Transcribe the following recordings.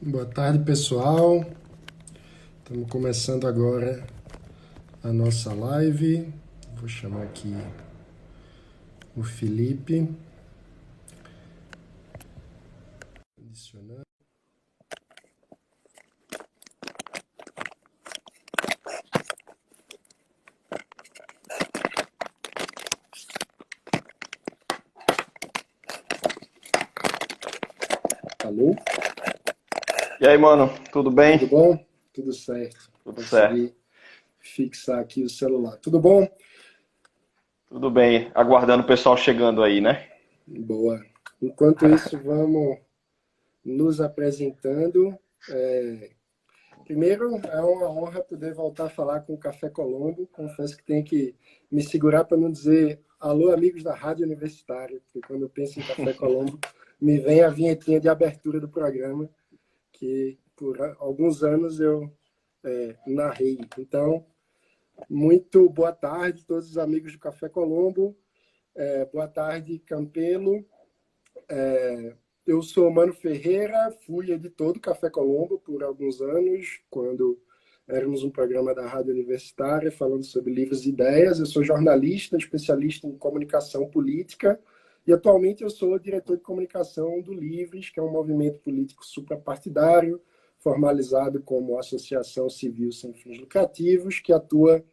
Boa tarde, pessoal. Estamos começando agora a nossa live. Vou chamar aqui o Felipe. Adicionando. Alô? E aí, mano, tudo bem? Tudo bom? Tudo certo. Tudo certo. Consegui fixar aqui o celular. Tudo bom? Tudo bem. Aguardando o pessoal chegando aí, né? Boa. Enquanto isso, vamos nos apresentando. Primeiro, é uma honra poder voltar a falar com o Café Colombo. Confesso que tenho que me segurar para não dizer alô, amigos da Rádio Universitária, porque quando eu penso em Café Colombo, me vem a vinhetinha de abertura do programa, que por alguns anos eu narrei. Então, muito boa tarde a todos os amigos do Café Colombo. Boa tarde, Campelo. Eu sou Mano Ferreira, fui editor do Café Colombo por alguns anos, quando éramos um programa da Rádio Universitária falando sobre livros e ideias. Eu sou jornalista, especialista em comunicação política, e atualmente eu sou diretor de comunicação do Livres, que é um movimento político suprapartidário, formalizado como associação civil sem fins lucrativos, que atua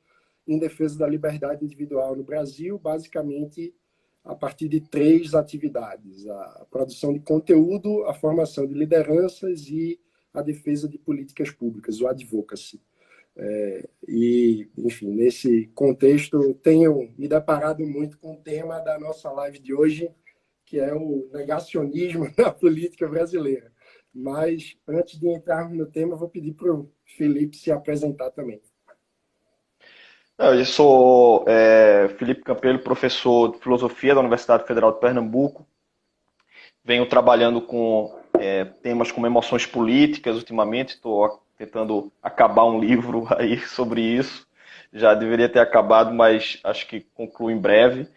em defesa da liberdade individual no Brasil, basicamente a partir de três atividades: a produção de conteúdo, a formação de lideranças e a defesa de políticas públicas, o advocacy. Enfim, nesse contexto, tenho me deparado muito com o tema da nossa live de hoje, que é o negacionismo na política brasileira. Mas, antes de entrarmos no tema, vou pedir para o Felipe se apresentar também. Eu sou Felipe Campelo, professor de filosofia da Universidade Federal de Pernambuco. Venho trabalhando com temas como emoções políticas ultimamente. Estou tentando acabar um livro aí sobre isso. Já deveria ter acabado, mas acho que concluo em breve.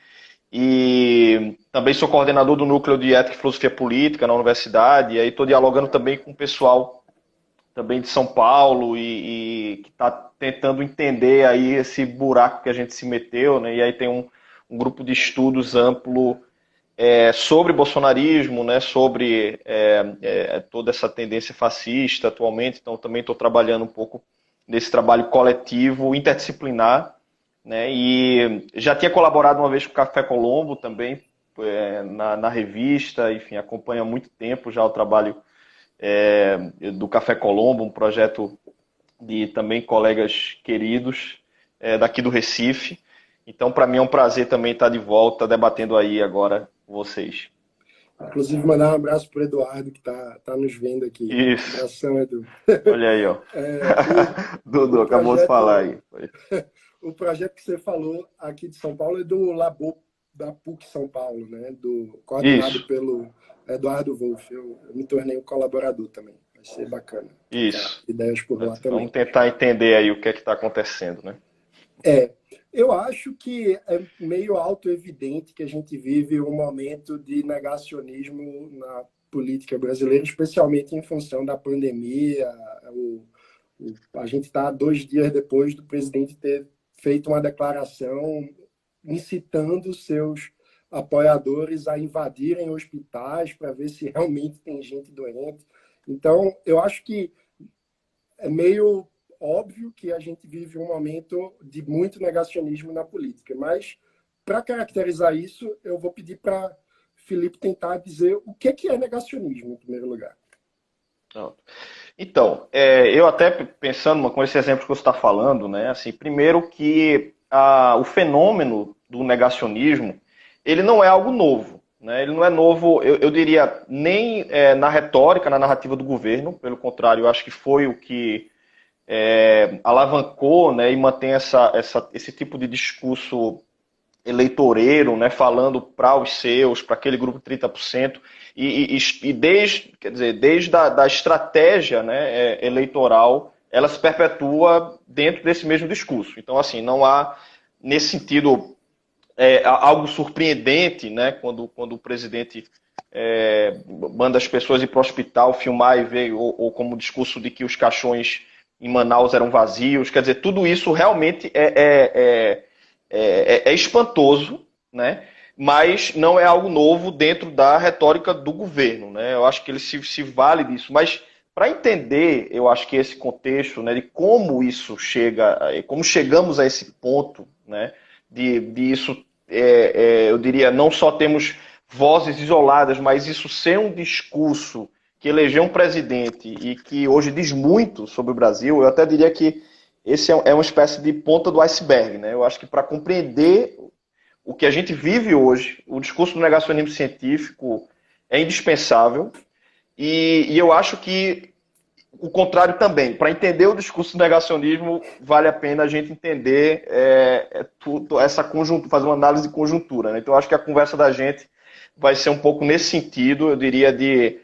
E também sou coordenador do Núcleo de Ética e Filosofia Política na universidade. E aí estou dialogando também com o pessoal também de São Paulo e que está tentando entender aí esse buraco que a gente se meteu, né? E aí tem um grupo de estudos amplo sobre bolsonarismo, né? Sobre toda essa tendência fascista atualmente. Então também estou trabalhando um pouco nesse trabalho coletivo, interdisciplinar, né? E já tinha colaborado uma vez com o Café Colombo também, na revista, enfim, acompanha há muito tempo já o trabalho do Café Colombo, um projeto de também colegas queridos daqui do Recife. Então, para mim é um prazer também estar de volta debatendo aí agora com vocês. Inclusive, mandar um abraço para o Eduardo, que está nos vendo aqui. Isso. Abração, Edu. Olha aí, ó. O Dudu, acabou de falar projeto, aí. o projeto que você falou aqui de São Paulo é do Labo da PUC São Paulo, né? Coordenado Isso, pelo Eduardo Wolff. Eu me tornei um colaborador também. Vai ser bacana trocar isso. ideias por lá Vamos também. tentar entender aí o que é que está acontecendo, né? É, eu acho que é meio auto-evidente que a gente vive um momento de negacionismo na política brasileira, especialmente em função da pandemia. A gente está 2 dias depois do presidente ter feito uma declaração incitando seus apoiadores a invadirem hospitais para ver se realmente tem gente doente. Então, eu acho que é meio óbvio que a gente vive um momento de muito negacionismo na política, mas para caracterizar isso, eu vou pedir para Felipe tentar dizer o que é negacionismo, em primeiro lugar. Então, eu até pensando com esse exemplo que você está falando, né? Assim, primeiro que o fenômeno do negacionismo, ele não é algo novo, né? Ele não é novo, eu diria, nem na retórica, na narrativa do governo. Pelo contrário, eu acho que foi o que alavancou, né, e mantém esse tipo de discurso eleitoreiro, né, falando para os seus, para aquele grupo de 30%, e desde, quer dizer, desde da estratégia, né, eleitoral, ela se perpetua dentro desse mesmo discurso. Então, assim, não há, nesse sentido, algo surpreendente, né? Quando o presidente manda as pessoas ir para o hospital filmar e ver, ou como o discurso de que os caixões em Manaus eram vazios. Quer dizer, tudo isso realmente é espantoso, né? Mas não é algo novo dentro da retórica do governo, né? Eu acho que ele se vale disso. Mas para entender, eu acho que esse contexto, né, de como isso chega, como chegamos a esse ponto, né, de isso, eu diria, não só temos vozes isoladas, mas isso ser um discurso que elegeu um presidente e que hoje diz muito sobre o Brasil, eu até diria que esse é uma espécie de ponta do iceberg, né? Eu acho que para compreender o que a gente vive hoje, o discurso do negacionismo científico é indispensável, e eu acho que o contrário também. Para entender o discurso do negacionismo, vale a pena a gente entender tudo, essa conjuntura, fazer uma análise de conjuntura, né? Então, eu acho que a conversa da gente vai ser um pouco nesse sentido, eu diria, de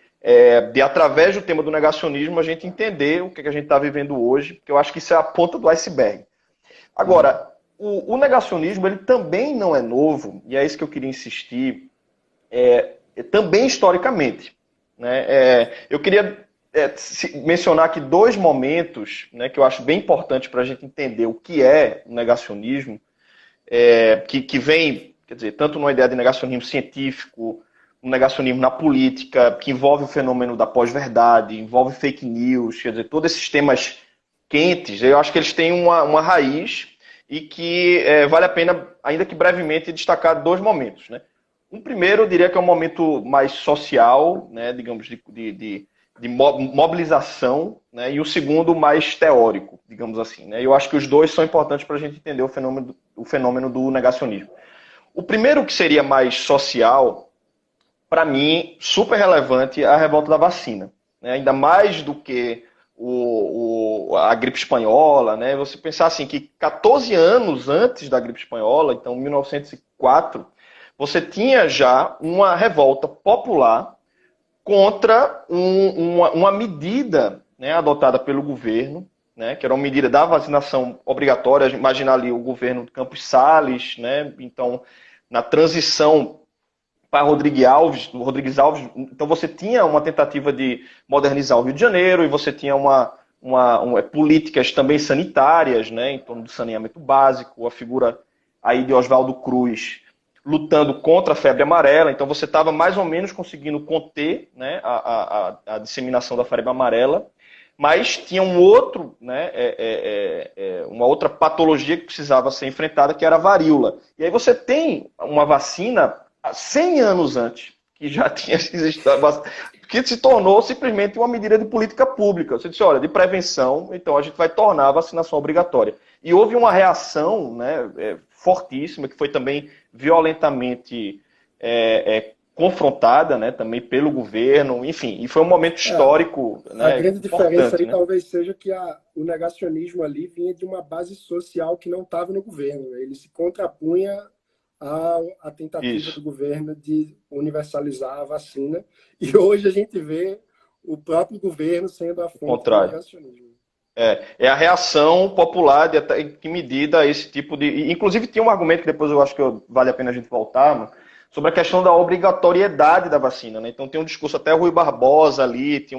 através do tema do negacionismo, a gente entender o que a gente está vivendo hoje, porque eu acho que isso é a ponta do iceberg. Agora, o negacionismo ele também não é novo, e é isso que eu queria insistir, também historicamente, né? Eu queria mencionar aqui dois momentos, né, que eu acho bem importantes para a gente entender o que é o negacionismo, que vem, quer dizer, tanto numa ideia de negacionismo científico, um negacionismo na política, que envolve o fenômeno da pós-verdade, envolve fake news, quer dizer, todos esses temas quentes, eu acho que eles têm uma raiz e que vale a pena, ainda que brevemente, destacar dois momentos, né? Um primeiro, eu diria que é um momento mais social, né, digamos, de mobilização, né, e o segundo mais teórico, digamos assim, né? Eu acho que os dois são importantes para a gente entender o fenômeno do negacionismo. O primeiro, que seria mais social, para mim, super relevante, é a revolta da vacina, né? Ainda mais do que a gripe espanhola, né? Você pensar assim, que 14 anos antes da gripe espanhola, então 1904, você tinha já uma revolta popular contra uma medida, né, adotada pelo governo, né, que era uma medida da vacinação obrigatória. Imagina ali o governo de Campos Salles, né, então na transição para Rodrigues Alves, então você tinha uma tentativa de modernizar o Rio de Janeiro e você tinha políticas também sanitárias, né, em torno do saneamento básico, a figura aí de Oswaldo Cruz lutando contra a febre amarela, então você estava mais ou menos conseguindo conter, né, a disseminação da febre amarela, mas tinha um outro, né, uma outra patologia que precisava ser enfrentada, que era a varíola. E aí você tem uma vacina 100 anos antes, que já tinha existido, que se tornou simplesmente uma medida de política pública. Você disse, olha, de prevenção, então a gente vai tornar a vacinação obrigatória. E houve uma reação, né, fortíssima, que foi também violentamente confrontada, né, também pelo governo, enfim, e foi um momento histórico, né, a grande diferença aí, né? talvez seja que o negacionismo ali vinha de uma base social que não estava no governo. Ele se contrapunha à tentativa do governo de universalizar a vacina, e hoje a gente vê o próprio governo sendo a fonte do negacionismo. É a reação popular de até em que medida esse tipo de... Inclusive tinha um argumento que depois eu acho que vale a pena a gente voltar, sobre a questão da obrigatoriedade da vacina, né? Então tem um discurso, até Rui Barbosa ali, tinha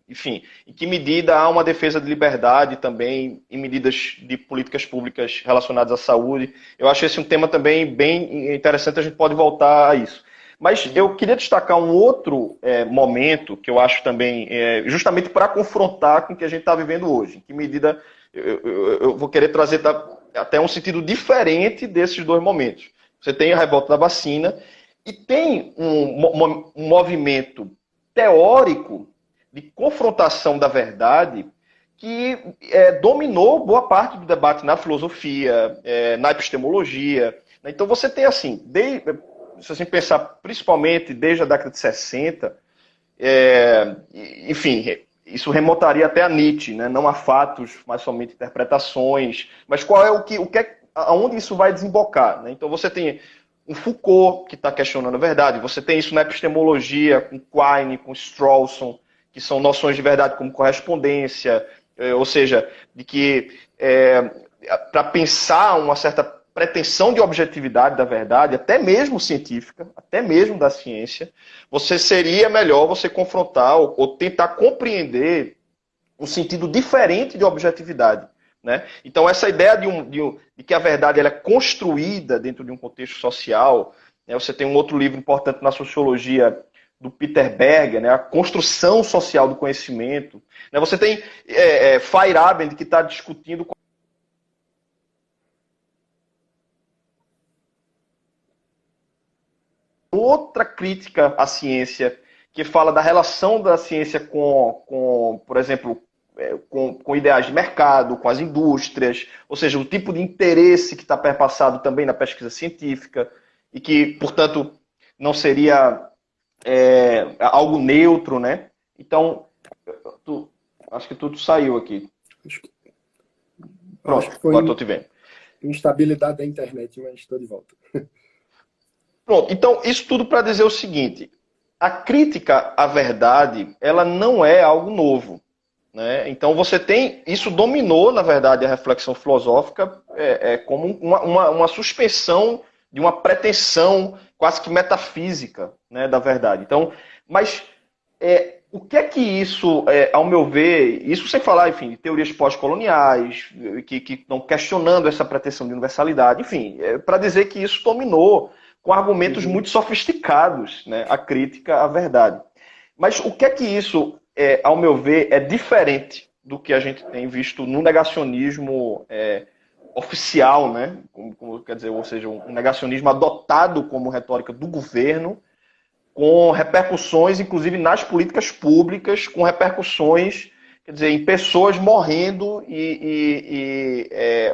enfim, em que medida há uma defesa de liberdade também em medidas de políticas públicas relacionadas à saúde. Eu acho esse um tema também bem interessante, a gente pode voltar a isso. Mas eu queria destacar um outro momento que eu acho também, justamente para confrontar com o que a gente está vivendo hoje. Em que medida eu vou querer trazer até um sentido diferente desses dois momentos. Você tem a revolta da vacina e tem um movimento teórico de confrontação da verdade que dominou boa parte do debate na filosofia, na epistemologia. Então você tem assim, se você pensar principalmente desde a década de 60, enfim, isso remontaria até a Nietzsche, né? Não a fatos, mas somente interpretações. Mas qual é aonde isso vai desembocar, né? Então você tem um Foucault que está questionando a verdade, você tem isso na epistemologia, com Quine, com Strawson, que são noções de verdade como correspondência, ou seja, de que para pensar uma certa pretensão de objetividade da verdade, até mesmo científica, até mesmo da ciência, seria melhor você confrontar ou tentar compreender um sentido diferente de objetividade. Né? Então, essa ideia de que a verdade ela é construída dentro de um contexto social, né? Você tem um outro livro importante na sociologia do Peter Berger, né? A construção social do conhecimento. Né? Você tem Feyerabend, que está discutindo outra crítica à ciência, que fala da relação da ciência por exemplo, com ideais de mercado, com as indústrias, ou seja, o tipo de interesse que está perpassado também na pesquisa científica, e que, portanto, não seria algo neutro, né? Então, acho que tudo saiu aqui. Pronto, agora estou te vendo. Instabilidade da internet, mas estou de volta. Pronto, então, isso tudo para dizer o seguinte: a crítica à verdade, ela não é algo novo. Né? Então, isso dominou, na verdade, a reflexão filosófica como uma suspensão de uma pretensão quase que metafísica, né, da verdade. Então, mas o que é que isso, ao meu ver, isso sem falar, enfim, de teorias pós-coloniais, que estão questionando essa pretensão de universalidade, enfim, para dizer que isso dominou com argumentos muito sofisticados, né, a crítica à verdade. Mas o que é que isso, ao meu ver, é diferente do que a gente tem visto no negacionismo oficial, né? Quer dizer, ou seja, um negacionismo adotado como retórica do governo, com repercussões, inclusive, nas políticas públicas, com repercussões, quer dizer, em pessoas morrendo,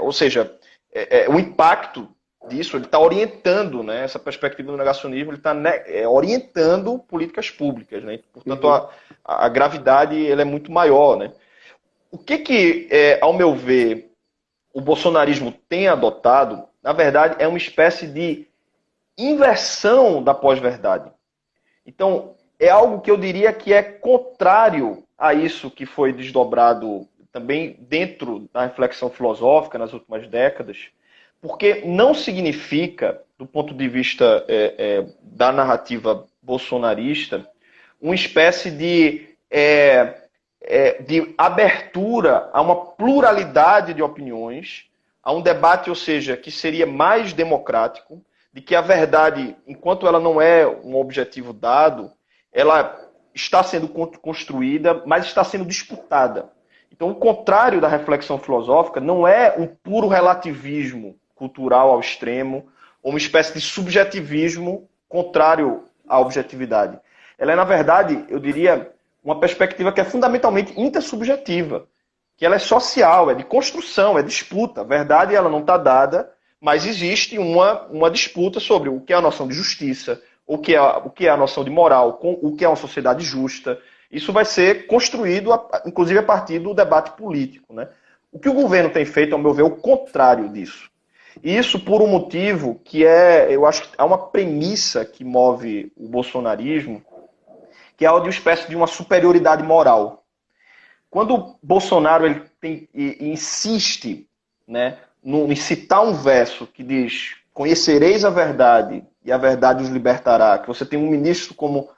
ou seja, o impacto disso, ele está orientando, né, essa perspectiva do negacionismo, ele está orientando políticas públicas. Né? Portanto, a gravidade ela é muito maior. Né? O que ao meu ver, o bolsonarismo tem adotado, na verdade, é uma espécie de inversão da pós-verdade. Então, é algo que eu diria que é contrário a isso que foi desdobrado também dentro da reflexão filosófica nas últimas décadas, porque não significa, do ponto de vista da narrativa bolsonarista, uma espécie de abertura a uma pluralidade de opiniões, a um debate, ou seja, que seria mais democrático, de que a verdade, enquanto ela não é um objetivo dado, ela está sendo construída, mas está sendo disputada. Então, o contrário da reflexão filosófica não é um puro relativismo cultural ao extremo, ou uma espécie de subjetivismo contrário à objetividade. Ela é, na verdade, eu diria, uma perspectiva que é fundamentalmente intersubjetiva, que ela é social, é de construção, é disputa. A verdade ela não está dada, mas existe uma disputa sobre o que é a noção de justiça, o que é a noção de moral, o que é uma sociedade justa. Isso vai ser construído, inclusive, a partir do debate político. Né? O que o governo tem feito, ao meu ver, é o contrário disso. Isso por um motivo que eu acho que há uma premissa que move o bolsonarismo, que é a de uma espécie de uma superioridade moral. Quando o Bolsonaro insiste, né, em citar um verso que diz: conhecereis a verdade e a verdade os libertará, que você tem um ministro como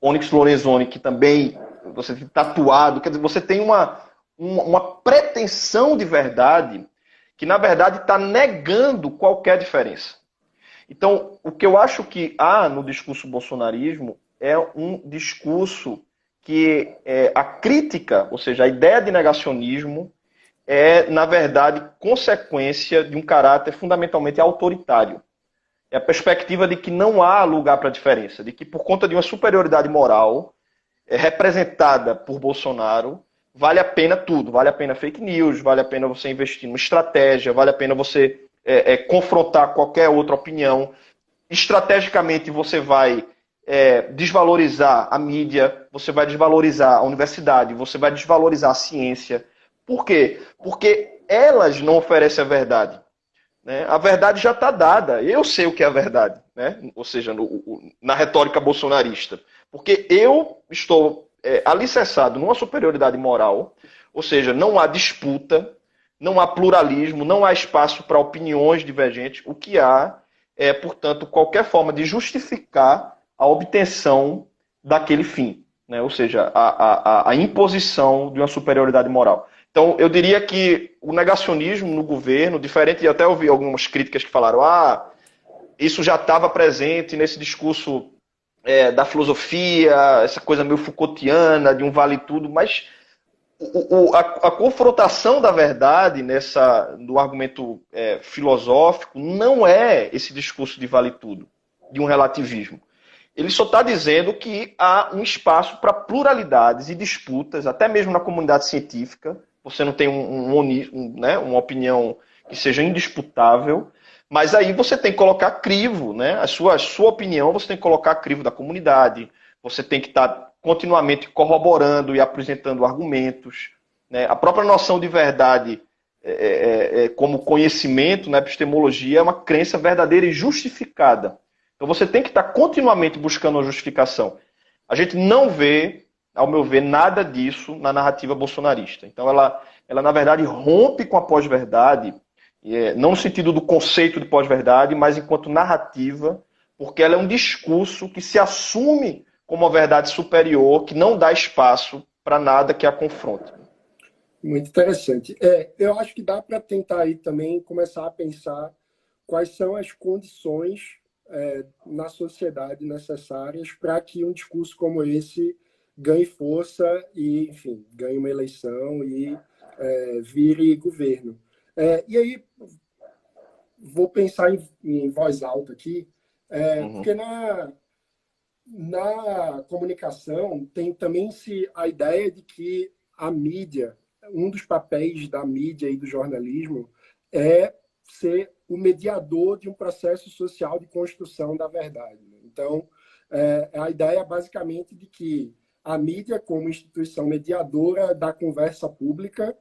Onyx Lorenzoni, que também você tem tatuado, quer dizer, você tem uma pretensão de verdade que, na verdade, está negando qualquer diferença. Então, o que eu acho que há no discurso bolsonarismo é um discurso que a crítica, ou seja, a ideia de negacionismo, é, na verdade, consequência de um caráter fundamentalmente autoritário. É a perspectiva de que não há lugar para diferença, de que por conta de uma superioridade moral representada por Bolsonaro, vale a pena tudo, vale a pena fake news, vale a pena você investir numa estratégia, vale a pena você confrontar qualquer outra opinião. Estrategicamente você vai desvalorizar a mídia, você vai desvalorizar a universidade, você vai desvalorizar a ciência. Por quê? Porque elas não oferecem a verdade. Né? A verdade já está dada. Eu sei o que é a verdade. Né? Ou seja, na retórica bolsonarista. Porque eu estou alicerçado numa superioridade moral, ou seja, não há disputa, não há pluralismo, não há espaço para opiniões divergentes. O que há é, portanto, qualquer forma de justificar a obtenção daquele fim, né? Ou seja, a imposição de uma superioridade moral. Então, eu diria que o negacionismo no governo, diferente, e até ouvi algumas críticas que falaram, isso já estava presente nesse discurso da filosofia, essa coisa meio Foucaultiana, de um vale tudo, mas a confrontação da verdade no argumento filosófico não é esse discurso de vale tudo, de um relativismo. Ele só está dizendo que há um espaço para pluralidades e disputas, até mesmo na comunidade científica. Você não tem né, uma opinião que seja indisputável, mas aí você tem que colocar crivo, né? A sua opinião você tem que colocar a crivo da comunidade, você tem que estar continuamente corroborando e apresentando argumentos, né? A própria noção de verdade como conhecimento na epistemologia é uma crença verdadeira e justificada. Então você tem que estar continuamente buscando uma justificação. A gente não vê, ao meu ver, nada disso na narrativa bolsonarista. Então ela na verdade, rompe com a pós-verdade, não no sentido do conceito de pós-verdade, mas enquanto narrativa, porque ela é um discurso que se assume como uma verdade superior, que não dá espaço para nada que a confronte. Muito interessante. Eu acho que dá para tentar aí também começar a pensar quais são as condições na sociedade necessárias para que um discurso como esse ganhe força e, enfim, ganhe uma eleição e vire governo. E aí, vou pensar em voz alta aqui, porque na comunicação tem também a ideia de que a mídia, um dos papéis da mídia e do jornalismo é ser o mediador de um processo social de construção da verdade. Então, a ideia basicamente de que a mídia, como instituição mediadora da conversa pública,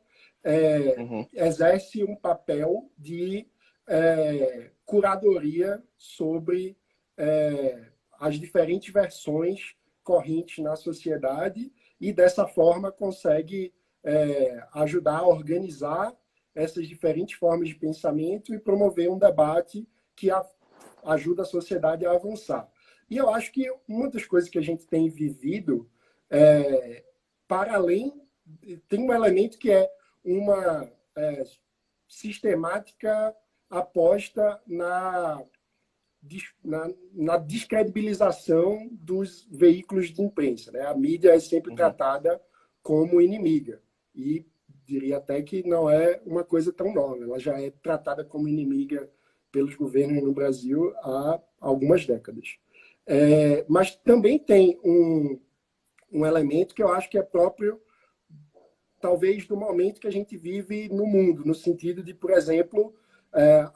exerce um papel de curadoria sobre as diferentes versões correntes na sociedade e, dessa forma, consegue ajudar a organizar essas diferentes formas de pensamento e promover um debate que ajuda a sociedade a avançar. E eu acho que uma das coisas que a gente tem vivido, para além, tem um elemento que é uma sistemática aposta na descredibilização dos veículos de imprensa, né? A mídia é sempre tratada como inimiga e diria até que não é uma coisa tão nova. Ela já é tratada como inimiga pelos governos no Brasil há algumas décadas. Mas também tem um elemento que eu acho que é próprio, talvez, do momento que a gente vive no mundo, no sentido de, por exemplo,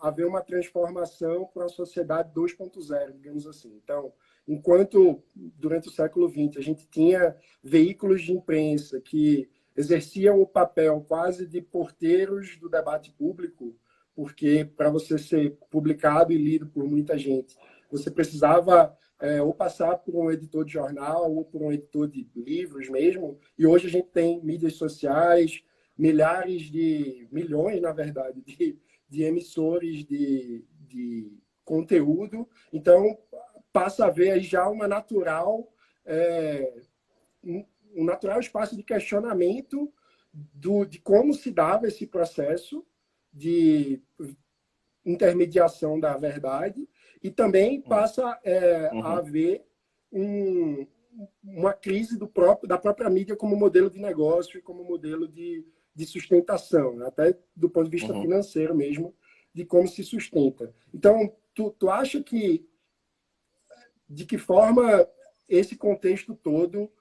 haver uma transformação para a sociedade 2.0, digamos assim. Então, enquanto durante o século XX a gente tinha veículos de imprensa que exerciam o papel quase de porteiros do debate público, porque para você ser publicado e lido por muita gente, você precisava ou passar por um editor de jornal ou por um editor de livros mesmo, e hoje a gente tem mídias sociais, milhões, na verdade, de emissores de conteúdo, então passa a ver aí já um natural espaço de questionamento de como se dava esse processo de intermediação da verdade, e também passa a haver uma crise da própria mídia como modelo de negócio e como modelo de sustentação, até do ponto de vista financeiro mesmo, de como se sustenta. Então, tu acha de que forma esse contexto todo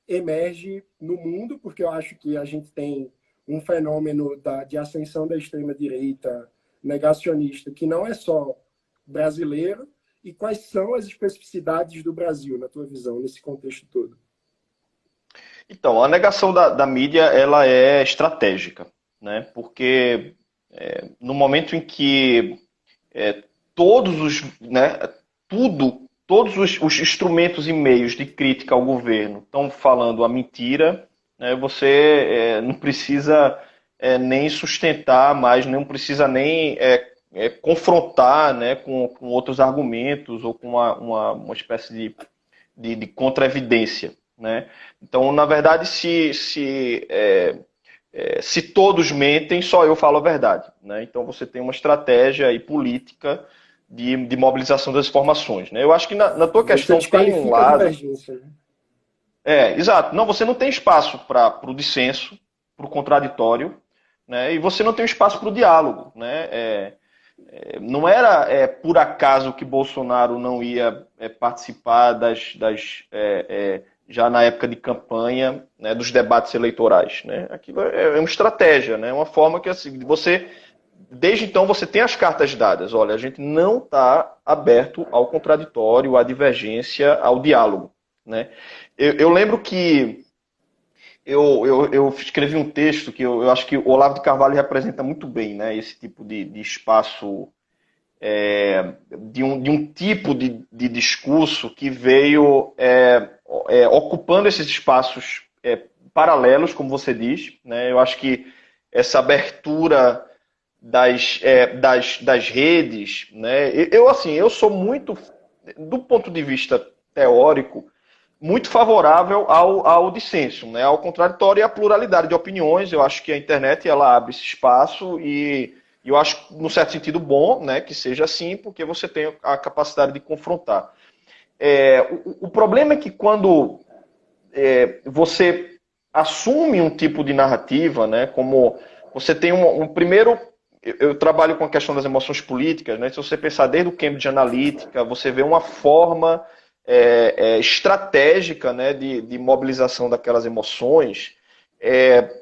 emerge no mundo? Porque eu acho que a gente tem um fenômeno de ascensão da extrema-direita negacionista que não é só brasileiro. E quais são as especificidades do Brasil, na tua visão, nesse contexto todo? Então, a negação da mídia ela é estratégica, né? Porque no momento em que todos os instrumentos e meios de crítica ao governo estão falando a mentira, né, você não precisa nem sustentar mais, não precisa nem confrontar, né, com outros argumentos ou com uma espécie de contra-evidência, né? Então, na verdade, se todos mentem, só eu falo a verdade, né? Então, você tem uma estratégia aí política de mobilização das informações, né? Eu acho que na tua Você questão tem um desqualifica a lado... divergência, né? Exato. Não, você não tem espaço para o dissenso, para o contraditório, né? E você não tem espaço para o diálogo, né? Não era por acaso que Bolsonaro não ia participar já na época de campanha, né, dos debates eleitorais, né? Aquilo é uma estratégia, né? Uma forma que assim, desde então você tem as cartas dadas. Olha, a gente não está aberto ao contraditório, à divergência, ao diálogo, né? Eu lembro que eu escrevi um texto que eu acho que o Olavo de Carvalho representa muito bem, né, esse tipo de espaço, de um tipo de discurso que veio ocupando esses espaços paralelos, como você diz, né? Eu acho que essa abertura das redes, né? Eu sou muito, do ponto de vista teórico, muito favorável ao dissenso, né? Ao contraditório e à pluralidade de opiniões. Eu acho que a internet ela abre esse espaço e eu acho, no certo sentido, bom, né, que seja assim, porque você tem a capacidade de confrontar. O problema é que quando você assume um tipo de narrativa, né, como você tem primeiro... Eu trabalho com a questão das emoções políticas, né? Se você pensar desde o Cambridge Analytica, você vê uma forma estratégica, né, de mobilização daquelas emoções,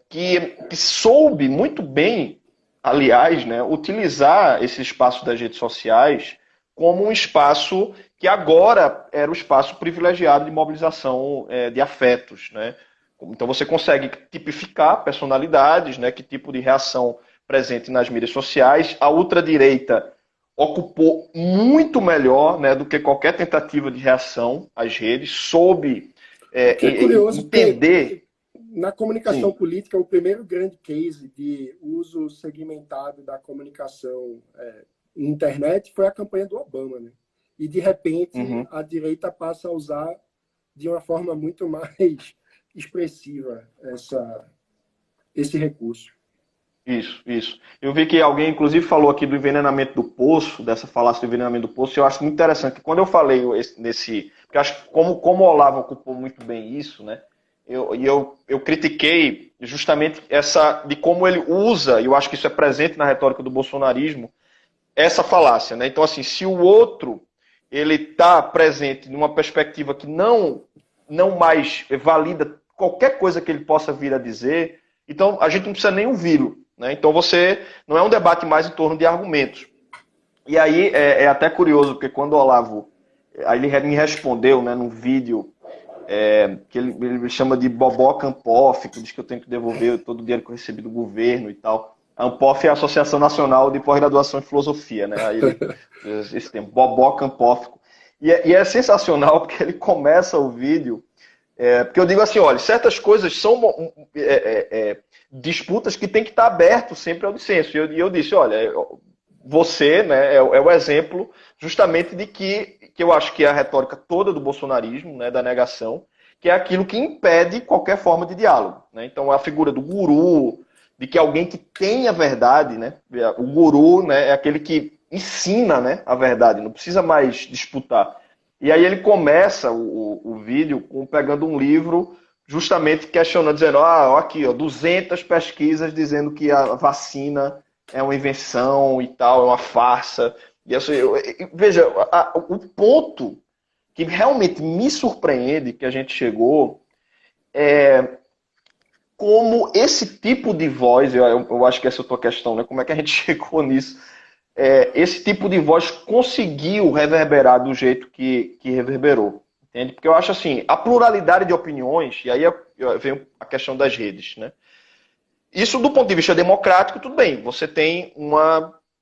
que soube muito bem, aliás, né, utilizar esse espaço das redes sociais como um espaço que agora era o espaço privilegiado de mobilização de afetos, né? Então você consegue tipificar personalidades, né, que tipo de reação presente nas mídias sociais. A ultradireita ocupou muito melhor, né, do que qualquer tentativa de reação às redes, soube Que é curioso, entender... porque na comunicação Sim. política, o primeiro grande case de uso segmentado da comunicação na internet foi a campanha do Obama, né? E, de repente, a direita passa a usar de uma forma muito mais expressiva esse recurso. Isso. Eu vi que alguém, inclusive, falou aqui do envenenamento do poço, dessa falácia do envenenamento do poço, e eu acho muito interessante. Quando eu falei porque eu acho que como o Olavo ocupou muito bem isso, né? Eu critiquei justamente de como ele usa, e eu acho que isso é presente na retórica do bolsonarismo, essa falácia, né? Então, assim, se o outro ele está presente numa perspectiva que não mais valida qualquer coisa que ele possa vir a dizer, então a gente não precisa nem ouvi-lo, né? Então não é um debate mais em torno de argumentos. E aí é até curioso, porque quando o Olavo, aí ele me respondeu, né, num vídeo que ele chama de Bobó Campoff, que diz que eu tenho que devolver todo o dinheiro que eu recebi do governo e tal. A ANPOF é a Associação Nacional de Pós-Graduação em Filosofia, né? Aí esse termo, Bobó Campoff. E é sensacional, porque ele começa o vídeo, porque eu digo assim, olha, certas coisas são disputas que tem que estar aberto sempre ao dissenso. E eu disse, olha, você, né, é o exemplo justamente de que eu acho que é a retórica toda do bolsonarismo, né, da negação, que é aquilo que impede qualquer forma de diálogo, né? Então a figura do guru, de que alguém que tem a verdade, né, o guru, né, é aquele que ensina, né, a verdade, não precisa mais disputar. E aí ele começa o vídeo pegando um livro, justamente questionando, dizendo, aqui, 200 pesquisas dizendo que a vacina é uma invenção e tal, é uma farsa. E assim, veja, o ponto que realmente me surpreende que a gente chegou é como esse tipo de voz, eu acho que essa é a tua questão, né? Como é que a gente chegou nisso? Esse tipo de voz conseguiu reverberar do jeito que reverberou, entende? Porque eu acho assim, a pluralidade de opiniões, e aí vem a questão das redes, né? Isso do ponto de vista democrático, tudo bem, você tem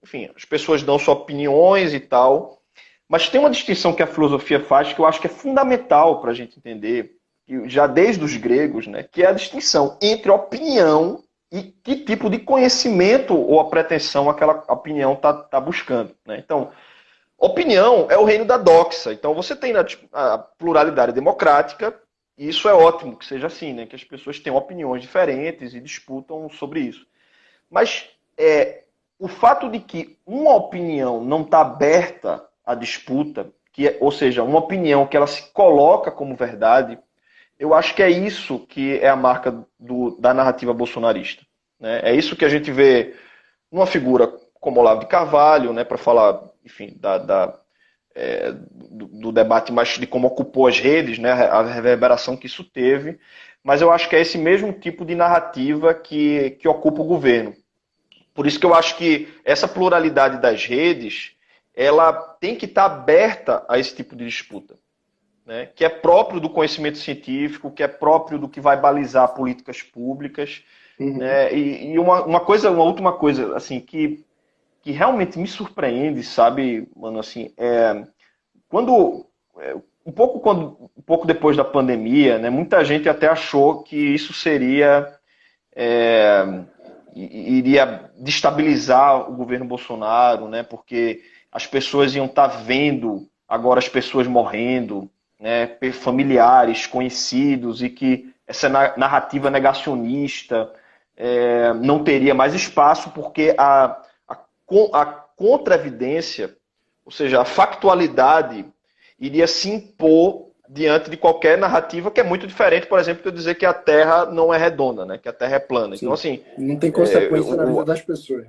enfim, as pessoas dão suas opiniões e tal, mas tem uma distinção que a filosofia faz que eu acho que é fundamental para a gente entender, já desde os gregos, né, que é a distinção entre opinião e que tipo de conhecimento ou a pretensão aquela opinião tá buscando, né? Então, opinião é o reino da doxa. Então, você tem a pluralidade democrática, e isso é ótimo que seja assim, né? Que as pessoas tenham opiniões diferentes e disputam sobre isso. Mas o fato de que uma opinião não está aberta à disputa, ou seja, uma opinião que ela se coloca como verdade, eu acho que é isso que é a marca da narrativa bolsonarista. Né? É isso que a gente vê numa figura como Olavo de Carvalho, né, para falar, enfim, do debate mais de como ocupou as redes, né, a reverberação que isso teve, mas eu acho que é esse mesmo tipo de narrativa que ocupa o governo. Por isso que eu acho que essa pluralidade das redes, ela tem que estar aberta a esse tipo de disputa, né? Que é próprio do conhecimento científico, que é próprio do que vai balizar políticas públicas. Né? E uma última coisa, assim, que realmente me surpreende, sabe, mano, assim, quando um pouco depois da pandemia, né, muita gente até achou que isso seria iria destabilizar o governo Bolsonaro, né? Porque as pessoas iam estar vendo agora as pessoas morrendo, né? Familiares, conhecidos, e que essa narrativa negacionista não teria mais espaço, porque a contra-evidência, ou seja, a factualidade, iria se impor diante de qualquer narrativa que é muito diferente, por exemplo, de eu dizer que a Terra não é redonda, né? Que a Terra é plana. Então, Sim. assim, Não tem consequência na vida das pessoas.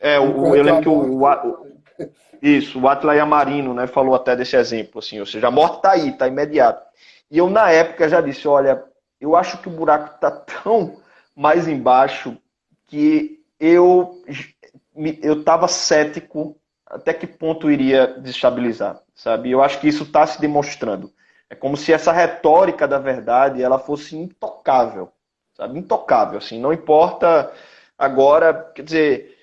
eu Concordo com lembro a que morte. o Atila Yamarino, né, falou até desse exemplo, assim, ou seja, a morte está aí, está imediata. E eu, na época, já disse, olha, eu acho que o buraco está tão mais embaixo que eu estava cético até que ponto iria desestabilizar, sabe? Eu acho que isso está se demonstrando. É como se essa retórica da verdade ela fosse intocável, sabe? Intocável, assim. Não importa agora, quer dizer,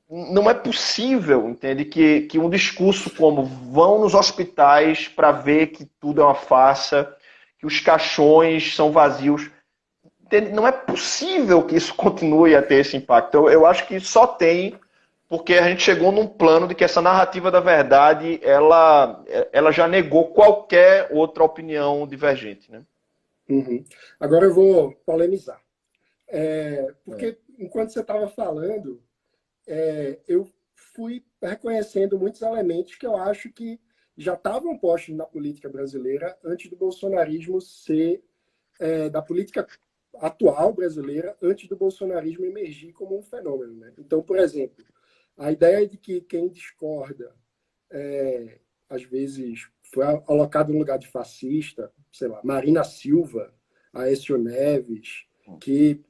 não é possível, entende, que um discurso como vão nos hospitais para ver que tudo é uma farsa, que os caixões são vazios, entende? Não é possível que isso continue a ter esse impacto. Eu acho que só tem porque a gente chegou num plano de que essa narrativa da verdade ela já negou qualquer outra opinião divergente, né? Uhum. Agora eu vou polemizar. Porque enquanto você estava falando, eu fui reconhecendo muitos elementos que eu acho que já estavam postos na política brasileira antes do bolsonarismo ser, da política atual brasileira, antes do bolsonarismo emergir como um fenômeno. Né? Então, por exemplo, a ideia de que quem discorda, às vezes, foi alocado no lugar de fascista, sei lá, Marina Silva, Aécio Neves, que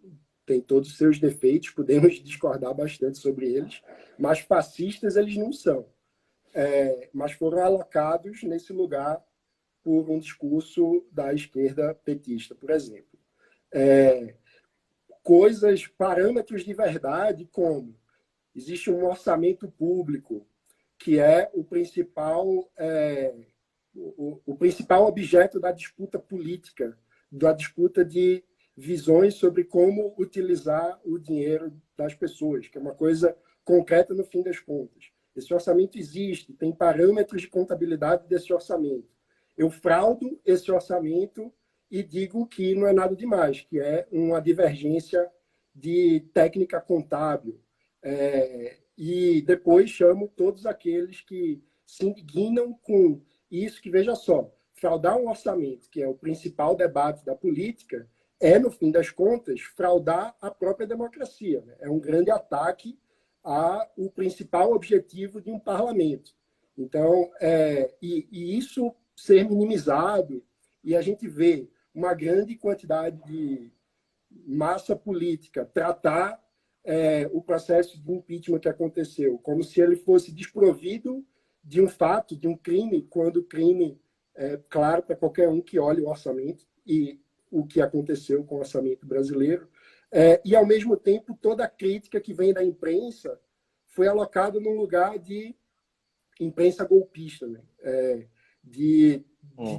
tem todos os seus defeitos, podemos discordar bastante sobre eles, mas fascistas eles não são. Mas foram alocados nesse lugar por um discurso da esquerda petista, por exemplo. Parâmetros de verdade, como existe um orçamento público, que é o principal objeto da disputa política, da disputa de visões sobre como utilizar o dinheiro das pessoas, que é uma coisa concreta no fim das contas. Esse orçamento existe, tem parâmetros de contabilidade desse orçamento. Eu fraudo esse orçamento e digo que não é nada demais, que é uma divergência de técnica contábil. E depois chamo todos aqueles que se indignam com isso, que, veja só, fraudar um orçamento, que é o principal debate da política, no fim das contas, fraudar a própria democracia. Né? É um grande ataque ao principal objetivo de um parlamento. Então, e isso ser minimizado, e a gente vê uma grande quantidade de massa política tratar o processo de impeachment que aconteceu, como se ele fosse desprovido de um fato, de um crime, quando o crime é claro para qualquer um que olhe o orçamento e o que aconteceu com o orçamento brasileiro. E, ao mesmo tempo, toda a crítica que vem da imprensa foi alocada num lugar de imprensa golpista, né? De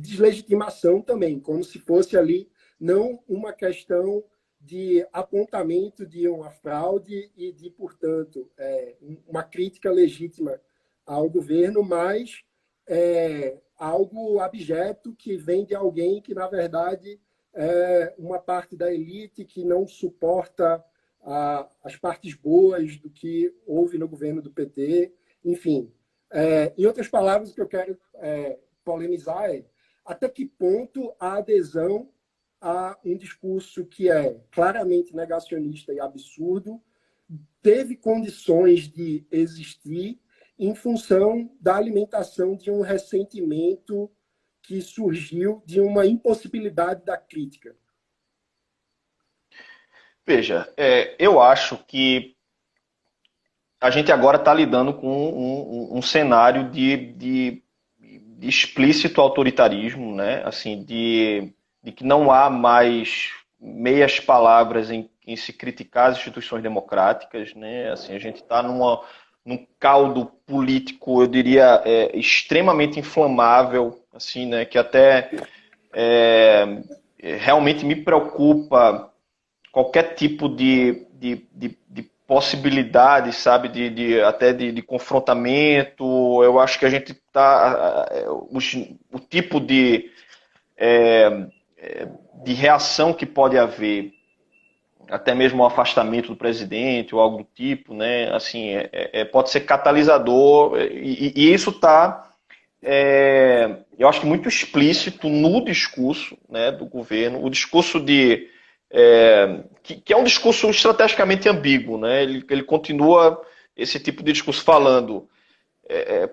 deslegitimação também, como se fosse ali não uma questão de apontamento de uma fraude e de, portanto, uma crítica legítima ao governo, mas algo abjeto que vem de alguém que, na verdade, é uma parte da elite que não suporta as partes boas do que houve no governo do PT. Enfim, em outras palavras, o que eu quero polemizar é até que ponto a adesão a um discurso que é claramente negacionista e absurdo teve condições de existir em função da alimentação de um ressentimento que surgiu de uma impossibilidade da crítica. Veja, eu acho que a gente agora está lidando com um cenário de explícito autoritarismo, né? Assim, de que não há mais meias palavras em se criticar as instituições democráticas, né? Assim, a gente está num caldo político, eu diria, extremamente inflamável, assim, né? Que até realmente me preocupa qualquer tipo de possibilidade, sabe, até de confrontamento. Eu acho que a gente está o tipo de reação que pode haver, até mesmo o afastamento do presidente ou algo do tipo, né? Assim, pode ser catalisador e isso está, eu acho que muito explícito no discurso, né, do governo, o discurso que é um discurso estrategicamente ambíguo, né? Ele continua esse tipo de discurso falando,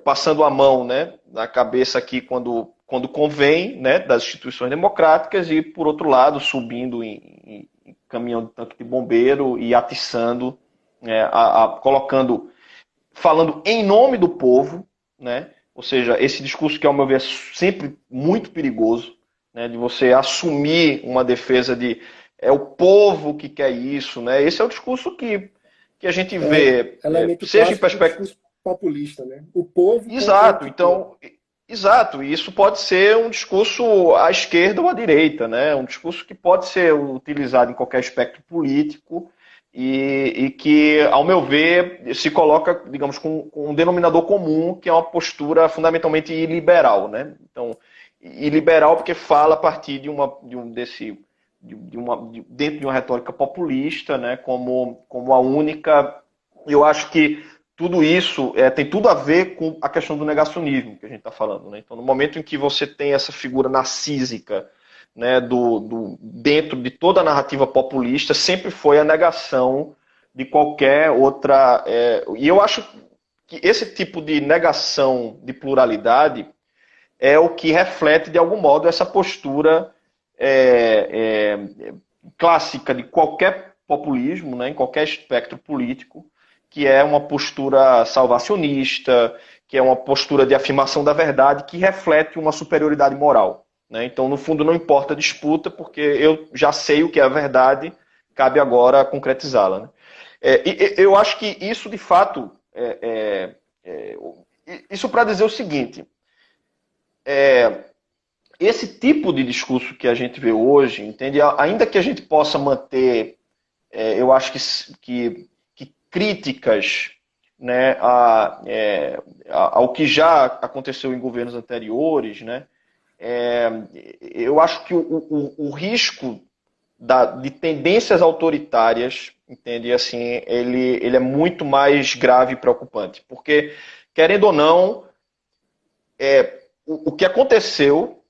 passando a mão, né, na cabeça aqui quando convém, né, das instituições democráticas e, por outro lado, subindo em caminhão de tanque de bombeiro e atiçando, colocando, falando em nome do povo, né? Ou seja, esse discurso que, ao meu ver, é sempre muito perigoso, né, de você assumir uma defesa de é o povo que quer isso, né? Esse é o discurso que a gente vê, elemento seja em clássico do perspectiva. discurso populista, né? O povo Exato, contra o povo. então, exato, e isso pode ser um discurso à esquerda ou à direita, né? Um discurso que pode ser utilizado em qualquer espectro político e que, ao meu ver, se coloca, digamos, com um denominador comum, que é uma postura fundamentalmente iliberal, né? Então, iliberal porque fala a partir dentro de uma retórica populista, né? Como a única. Eu acho que tudo isso tem tudo a ver com a questão do negacionismo que a gente está falando, né? Então, no momento em que você tem essa figura narcísica, né, dentro de toda a narrativa populista, sempre foi a negação de qualquer outra. E eu acho que esse tipo de negação de pluralidade é o que reflete, de algum modo, essa postura clássica de qualquer populismo, né, em qualquer espectro político, que é uma postura salvacionista, que é uma postura de afirmação da verdade, que reflete uma superioridade moral, né? Então, no fundo, não importa a disputa, porque eu já sei o que é a verdade, cabe agora concretizá-la, né? Eu acho que isso, de fato, isso para dizer o seguinte, esse tipo de discurso que a gente vê hoje, entende? Ainda que a gente possa manter, eu acho que críticas, né, ao que já aconteceu em governos anteriores, né, eu acho que o risco de tendências autoritárias, entende? Assim, ele é muito mais grave e preocupante, porque, querendo ou não, o que aconteceu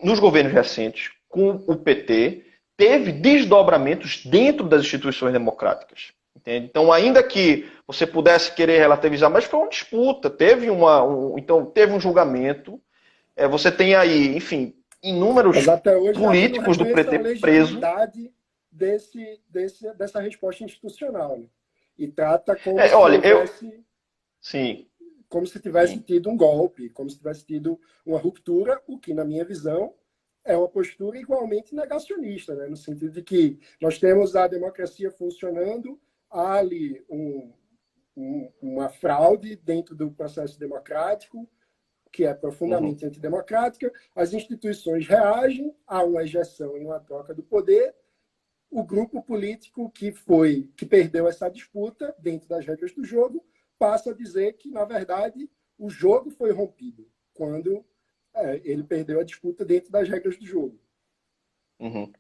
nos governos recentes com o PT teve desdobramentos dentro das instituições democráticas. Entende? Então, ainda que você pudesse querer relativizar, mas foi uma disputa, então teve um julgamento, você tem aí, enfim, inúmeros Mas até hoje a lei não políticos do reconhece a PT presos. legitimidade dessa resposta institucional, né? E trata como se Olha, houvesse, sim, como se tivesse sim. tido um golpe, como se tivesse tido uma ruptura, o que, na minha visão, é uma postura igualmente negacionista, né? No sentido de que nós temos a democracia funcionando, há ali uma fraude dentro do processo democrático, que é Uhum. profundamente antidemocrática, as instituições reagem a uma ejeção e uma troca do poder, o grupo político que perdeu essa disputa dentro das regras do jogo passa a dizer que, na verdade, o jogo foi rompido quando ele perdeu a disputa dentro das regras do jogo. Uhum.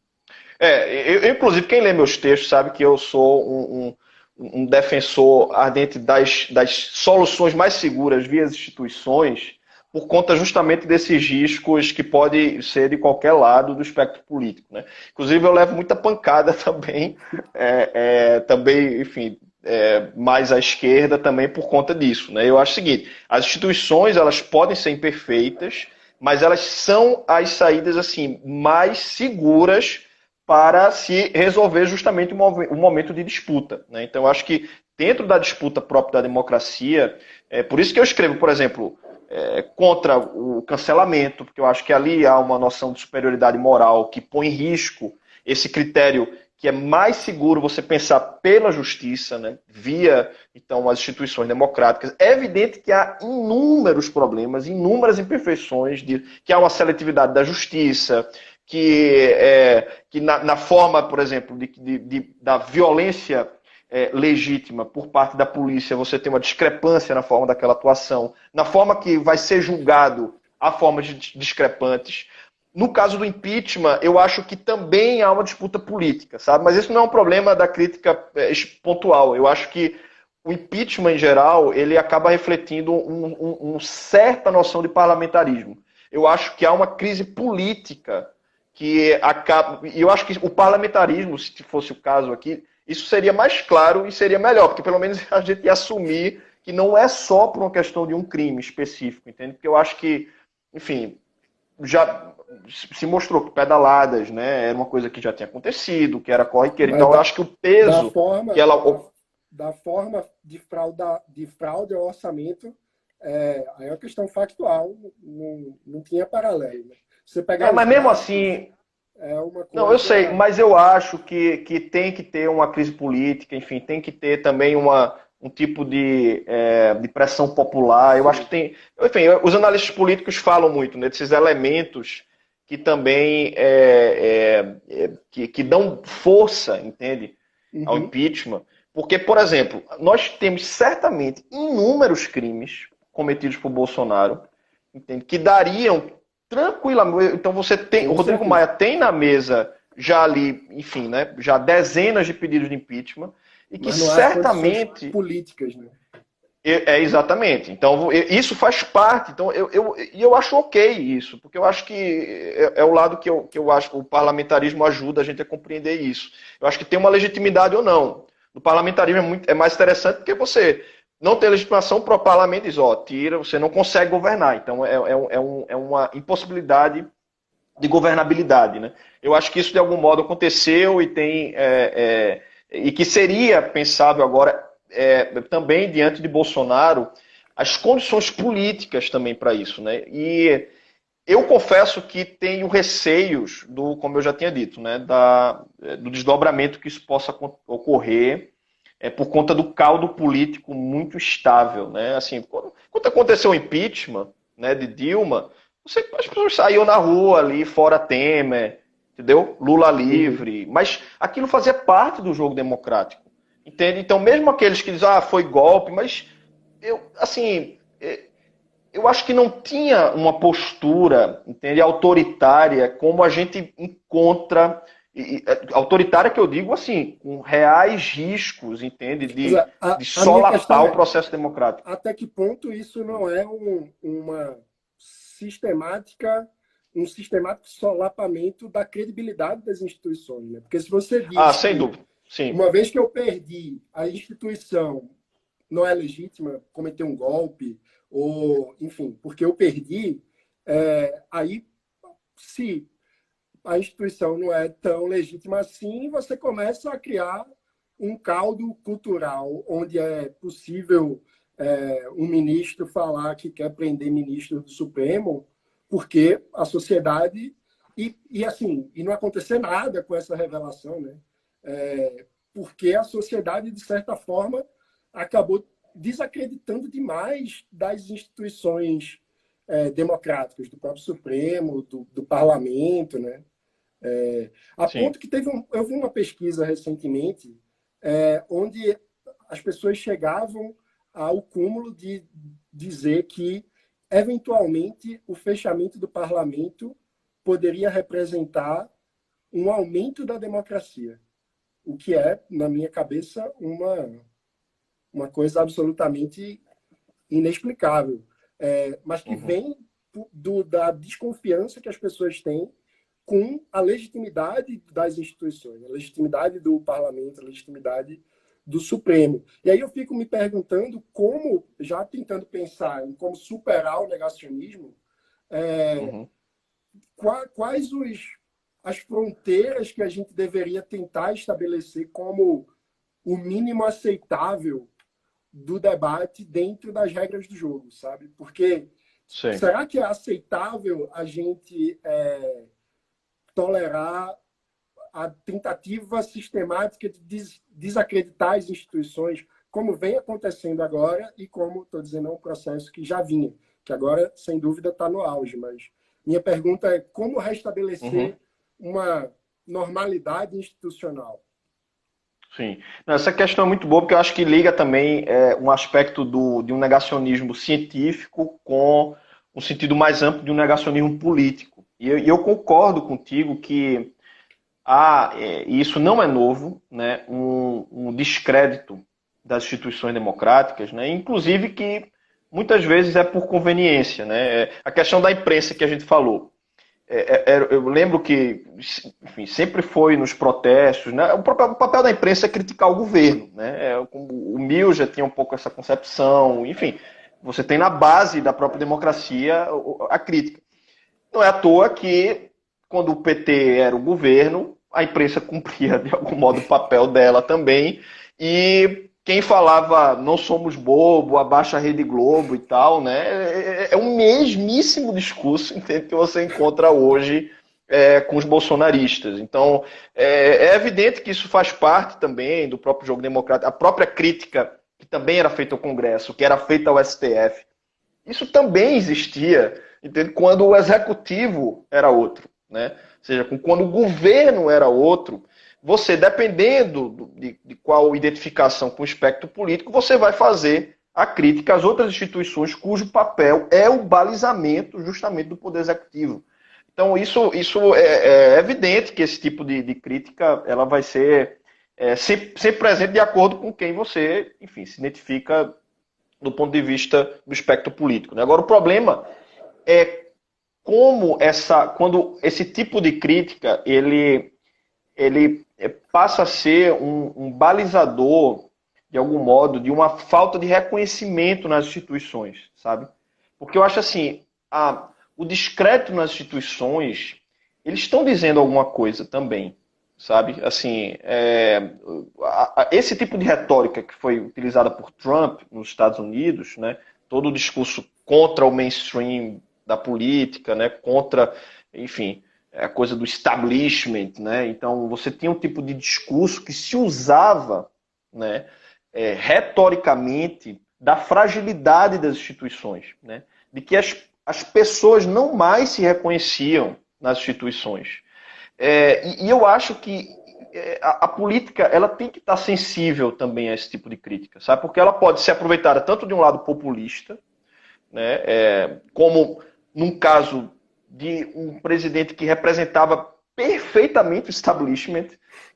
Inclusive, quem lê meus textos sabe que eu sou um defensor ardente das soluções mais seguras via as instituições, por conta justamente desses riscos que pode ser de qualquer lado do espectro político, né? Inclusive, eu levo muita pancada também, também, enfim, mais à esquerda também por conta disso, né? Eu acho o seguinte: as instituições, elas podem ser imperfeitas, mas elas são as saídas assim mais seguras para se resolver justamente um momento de disputa, né? Então, eu acho que dentro da disputa própria da democracia, por isso que eu escrevo, por exemplo, contra o cancelamento, porque eu acho que ali há uma noção de superioridade moral que põe em risco esse critério que é mais seguro você pensar pela justiça, né, via então as instituições democráticas. É evidente que há inúmeros problemas, inúmeras imperfeições, que há uma seletividade da justiça, que na forma, por exemplo, da violência legítima por parte da polícia, você tem uma discrepância na forma daquela atuação, na forma que vai ser julgado, há formas discrepantes. No caso do impeachment, eu acho que também há uma disputa política, sabe? Mas isso não é um problema da crítica pontual. Eu acho que o impeachment, em geral, ele acaba refletindo uma certa noção de parlamentarismo. Eu acho que há uma crise política que acaba... E eu acho que o parlamentarismo, se fosse o caso aqui, isso seria mais claro e seria melhor, porque pelo menos a gente ia assumir que não é só por uma questão de um crime específico, entende? Porque eu acho que, enfim, já se mostrou que pedaladas, né, era uma coisa que já tinha acontecido, que era corriqueira. Então, eu acho que o peso que ela... Da forma de fraude ao orçamento, aí é uma questão factual, não tinha paralelo. Né? Você pegar mas mesmo dados, assim... uma coisa... Não, eu sei, mas eu acho que tem que ter uma crise política, enfim, tem que ter também um tipo de pressão popular. Eu acho que tem... Enfim, os analistas políticos falam muito, né, desses elementos que também que dão força, entende, ao impeachment. Porque, por exemplo, nós temos certamente inúmeros crimes cometidos por Bolsonaro, entende, que dariam tranquilamente. Então você tem, o Rodrigo Maia tem na mesa já ali, enfim, né, já dezenas de pedidos de impeachment e que certamente políticas, né? Exatamente. Então isso faz parte. Então eu acho ok isso, porque eu acho que é o lado que eu acho que o parlamentarismo ajuda a gente a compreender isso. Eu acho que tem uma legitimidade ou não. No parlamentarismo é mais interessante porque você não tem legitimação para o parlamento, diz, tira, você não consegue governar. Então é uma impossibilidade de governabilidade, né? Eu acho que isso de algum modo aconteceu e tem e que seria pensável agora também diante de Bolsonaro as condições políticas também para isso, né? E eu confesso que tenho receios como eu já tinha dito, né, do desdobramento que isso possa ocorrer por conta do caldo político muito estável, né? Assim, quando aconteceu o impeachment, né, de Dilma, as pessoas saíam na rua ali, fora Temer, entendeu? Lula livre, mas aquilo fazia parte do jogo democrático, entende? Então, mesmo aqueles que dizem, foi golpe, mas eu acho que não tinha uma postura, entende, autoritária como a gente encontra. Autoritária que eu digo assim, com reais riscos, entende, de solapar o processo democrático. Até que ponto isso não é um sistemático solapamento da credibilidade das instituições, né? Porque se você diz sem dúvida. Sim. Uma vez que eu perdi, a instituição não é legítima, cometer um golpe, ou, enfim, porque eu perdi, aí, se a instituição não é tão legítima assim, você começa a criar um caldo cultural onde é possível um ministro falar que quer prender ministro do Supremo, porque a sociedade... E não acontecer nada com essa revelação, né? Porque a sociedade, de certa forma, acabou desacreditando demais das instituições democráticas, do próprio Supremo, do parlamento, né? A Sim. ponto que eu vi uma pesquisa recentemente onde as pessoas chegavam ao cúmulo de dizer que, eventualmente, o fechamento do parlamento poderia representar um aumento da democracia, o que é, na minha cabeça, uma coisa absolutamente inexplicável, mas que Uhum. vem da desconfiança que as pessoas têm com a legitimidade das instituições, a legitimidade do parlamento, a legitimidade do Supremo. E aí eu fico me perguntando como, já tentando pensar em como superar o negacionismo, Uhum. quais as fronteiras que a gente deveria tentar estabelecer como o mínimo aceitável do debate dentro das regras do jogo, sabe? Porque Sim. será que é aceitável a gente tolerar a tentativa sistemática de desacreditar as instituições, como vem acontecendo agora e como, estou dizendo, é um processo que já vinha, que agora, sem dúvida, está no auge. Mas minha pergunta é como Uhum. restabelecer uma normalidade institucional? Sim. Não, essa questão é muito boa porque eu acho que liga também um aspecto de um negacionismo científico com um sentido mais amplo de um negacionismo político. E eu concordo contigo que e isso não é novo, né, um descrédito das instituições democráticas, né, inclusive que muitas vezes é por conveniência. Né, a questão da imprensa que a gente falou. Eu lembro que, enfim, sempre foi nos protestos, né? O papel da imprensa é criticar o governo, né? O Mill já tinha um pouco essa concepção, enfim, você tem na base da própria democracia a crítica. Não é à toa que, quando o PT era o governo, a imprensa cumpria de algum modo o papel dela também, e quem falava não somos bobo, abaixa a Rede Globo e tal, né? É o mesmíssimo discurso, entende, que você encontra hoje com os bolsonaristas. Então, é evidente que isso faz parte também do próprio jogo democrático, a própria crítica que também era feita ao Congresso, que era feita ao STF, isso também existia, entende? Quando o executivo era outro, né? Ou seja, quando o governo era outro, você, dependendo de qual identificação com o espectro político, você vai fazer a crítica às outras instituições cujo papel é o balizamento justamente do poder executivo. Então, isso é evidente que esse tipo de crítica ela vai ser sempre presente de acordo com quem você, enfim, se identifica do ponto de vista do espectro político. Né? Agora, o problema é quando esse tipo de crítica ele passa a ser um balizador, de algum modo, de uma falta de reconhecimento nas instituições, sabe? Porque eu acho assim, o descrédito nas instituições, eles estão dizendo alguma coisa também, sabe? Assim, esse tipo de retórica que foi utilizada por Trump nos Estados Unidos, né? Todo o discurso contra o mainstream da política, né? Contra, enfim, a coisa do establishment, né? Então você tinha um tipo de discurso que se usava, né? Retoricamente da fragilidade das instituições, né? De que as pessoas não mais se reconheciam nas instituições. E eu acho que a política ela tem que estar sensível também a esse tipo de crítica, sabe? Porque ela pode ser aproveitada tanto de um lado populista, né? Como num caso de um presidente que representava perfeitamente o establishment,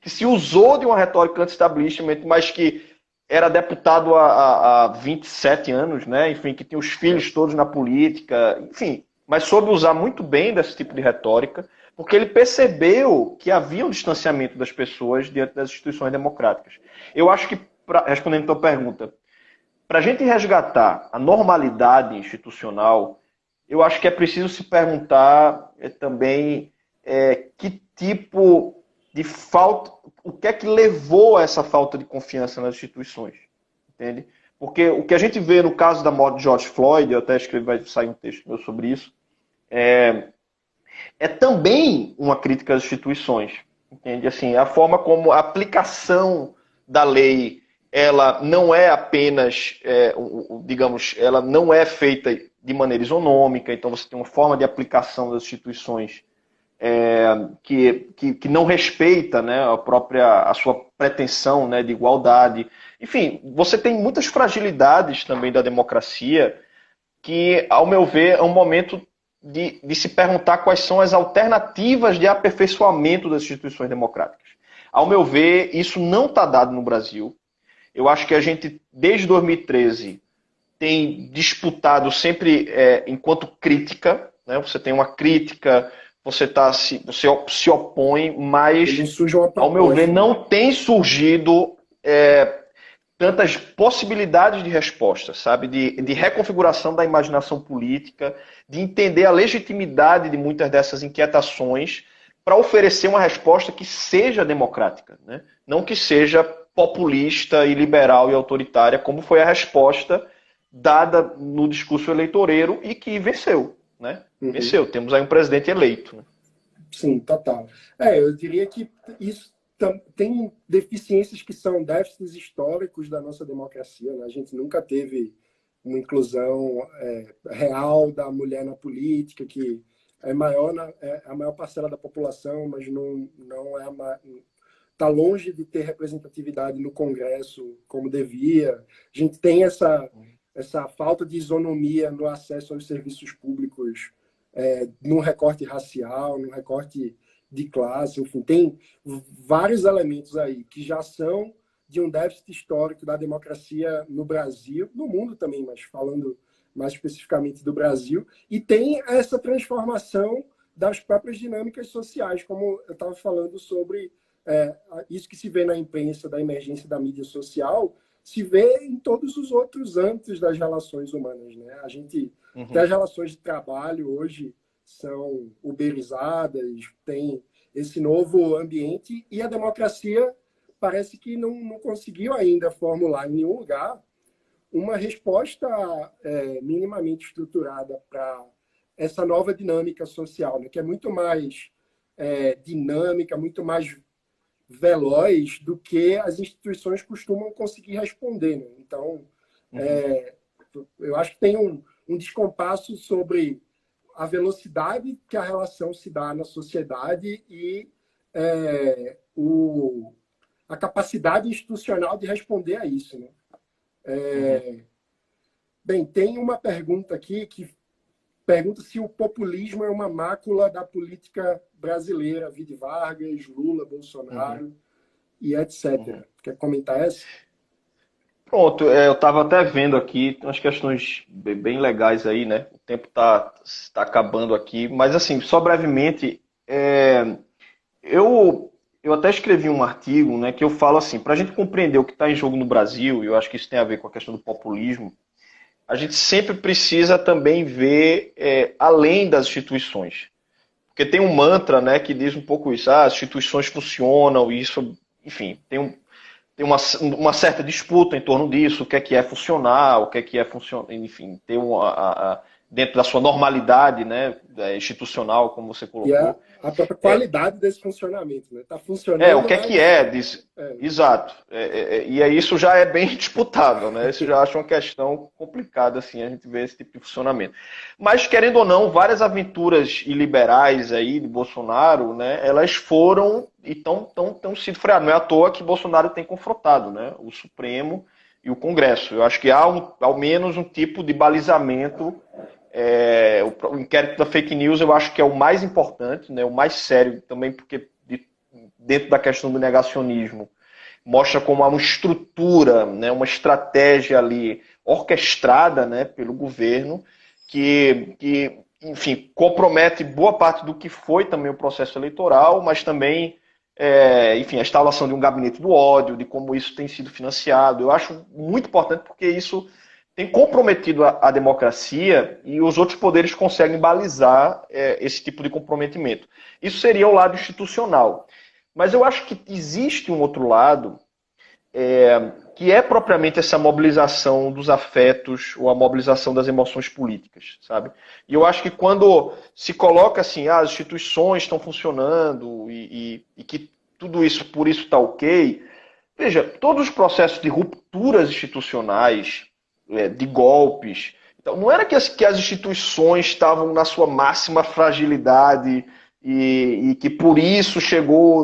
que se usou de uma retórica anti-establishment, mas que era deputado há 27 anos, né? Enfim, que tinha os filhos todos na política, enfim, mas soube usar muito bem desse tipo de retórica, porque ele percebeu que havia um distanciamento das pessoas diante das instituições democráticas. Eu acho que, respondendo a tua pergunta, para a gente resgatar a normalidade institucional, eu acho que é preciso se perguntar também que tipo de falta, o que é que levou a essa falta de confiança nas instituições, entende? Porque o que a gente vê no caso da morte de George Floyd, eu até escrevi, vai sair um texto meu sobre isso, é também uma crítica às instituições, entende? Assim, a forma como a aplicação da lei ela não é apenas, digamos, ela não é feita de maneira isonômica, então você tem uma forma de aplicação das instituições que não respeita, né, a sua pretensão, né, de igualdade. Enfim, você tem muitas fragilidades também da democracia que, ao meu ver, é um momento de se perguntar quais são as alternativas de aperfeiçoamento das instituições democráticas. Ao meu ver, isso não está dado no Brasil. Eu acho que a gente, desde 2013, tem disputado sempre enquanto crítica, né? Você tem uma crítica, você se opõe, mas, ao meu ver, não tem surgido tantas possibilidades de resposta, sabe? De reconfiguração da imaginação política, de entender a legitimidade de muitas dessas inquietações para oferecer uma resposta que seja democrática, né? Não que seja populista e liberal e autoritária, como foi a resposta dada no discurso eleitoreiro e que venceu, né? Venceu. Temos aí um presidente eleito. Né? Sim, total. Eu diria que isso tem deficiências que são déficits históricos da nossa democracia. Né? A gente nunca teve uma inclusão real da mulher na política, que é a maior parcela da população, mas não está longe de ter representatividade no Congresso como devia. A gente tem essa falta de isonomia no acesso aos serviços públicos, num recorte racial, num recorte de classe, enfim, tem vários elementos aí que já são de um déficit histórico da democracia no Brasil, no mundo também, mas falando mais especificamente do Brasil, e tem essa transformação das próprias dinâmicas sociais, como eu estava falando sobre isso que se vê na imprensa da emergência da mídia social, se vê em todos os outros âmbitos das relações humanas, né? A gente tem as relações de trabalho hoje são uberizadas, tem esse novo ambiente e a democracia parece que não conseguiu ainda formular em nenhum lugar uma resposta minimamente estruturada para essa nova dinâmica social, né? Que é muito mais dinâmica, muito mais veloz do que as instituições costumam conseguir responder. Né? Então, eu acho que tem um descompasso sobre a velocidade que a relação se dá na sociedade e a capacidade institucional de responder a isso. Né? Bem, tem uma pergunta aqui que pergunta se o populismo é uma mácula da política brasileira, vide Vargas, Lula, Bolsonaro e etc. Quer comentar essa? Pronto, eu estava até vendo aqui umas questões bem legais aí, né? O tempo está acabando aqui, mas assim, só brevemente, eu até escrevi um artigo, né, que eu falo assim, para a gente compreender o que está em jogo no Brasil, e eu acho que isso tem a ver com a questão do populismo, a gente sempre precisa também ver além das instituições. Porque tem um mantra, né, que diz um pouco isso, as instituições funcionam, isso, enfim, tem uma certa disputa em torno disso, o que é funcionar, o que é funcionar, enfim, tem dentro da sua normalidade, né, institucional, como você colocou. E a própria qualidade desse funcionamento, né? Está funcionando. O que é disso? Exato. E aí isso já é bem disputável, né? Isso já acho uma questão complicada, assim, a gente ver esse tipo de funcionamento. Mas, querendo ou não, várias aventuras iliberais aí de Bolsonaro, né, elas foram e estão sido freadas. Não é à toa que Bolsonaro tem confrontado, né, o Supremo e o Congresso. Eu acho que há ao menos um tipo de balizamento. O inquérito da fake news eu acho que é o mais importante, né, o mais sério também, porque dentro da questão do negacionismo mostra como há uma estrutura, né, uma estratégia ali orquestrada, né, pelo governo que, enfim, compromete boa parte do que foi também o processo eleitoral, mas também, enfim, a instalação de um gabinete do ódio, de como isso tem sido financiado. Eu acho muito importante porque isso tem comprometido a democracia e os outros poderes conseguem balizar esse tipo de comprometimento. Isso seria o lado institucional. Mas eu acho que existe um outro lado, que é propriamente essa mobilização dos afetos ou a mobilização das emoções políticas, sabe? E eu acho que quando se coloca assim, as instituições estão funcionando e que tudo isso, por isso está ok, veja, todos os processos de rupturas institucionais, de golpes. Então, não era que as instituições estavam na sua máxima fragilidade e que por isso chegou